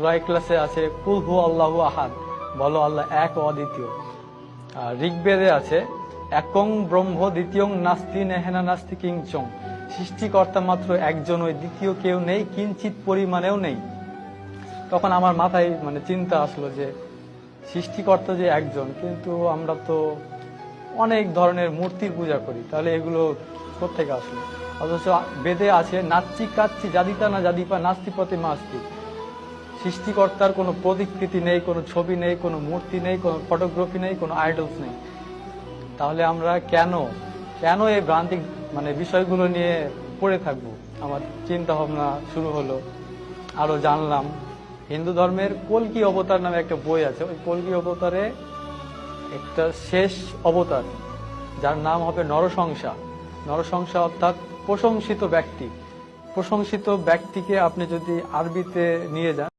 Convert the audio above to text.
সূরা ইখলাসে আছে কুল হু আল্লাহু আহাদ, বলো আল্লাহ এক ও অদ্বিতীয়। আর ঋগ্বেদে আছে একং ব্রহ্ম দ্বিতীয়ং নাস্তি নেহেনা নাস্তি কিঞ্চং, সৃষ্টিকর্তা মাত্র একজন, ওই দ্বিতীয় কেউ নেই, কিঞ্চিত পরিমাণেও নেই। তখন আমার মাথায় চিন্তা আসলো যে সৃষ্টিকর্তা যে একজন, কিন্তু আমরা তো অনেক ধরনের মূর্তির পূজা করি, তাহলে এগুলো কোত্থেকে আসলো? অথচ বেদে আছে নাচ্চি কাচ্চি জাদিতা না জাদিপা নাস্তিপতি মাস্তি, সৃষ্টিকর্তার কোনো প্রতিকৃতি নেই, কোনো ছবি নেই, কোনো মূর্তি নেই, কোনো ফটোগ্রাফি নেই, কোনো আইডলস নেই। তাহলে আমরা কেন এই ভ্রান্তিক বিষয়গুলো নিয়ে পড়ে থাকবো? আমার চিন্তা ভাবনা শুরু হলো, আরো জানলাম। হিন্দু ধর্মের কল্কি অবতার নামে একটা বই আছে, ওই কল্কি অবতারে একটা শেষ অবতার যার নাম হবে নরসংসা। নরসংসা অর্থাৎ প্রশংসিত ব্যক্তি। প্রশংসিত ব্যক্তিকে আপনি যদি আরবিতে নিয়ে যান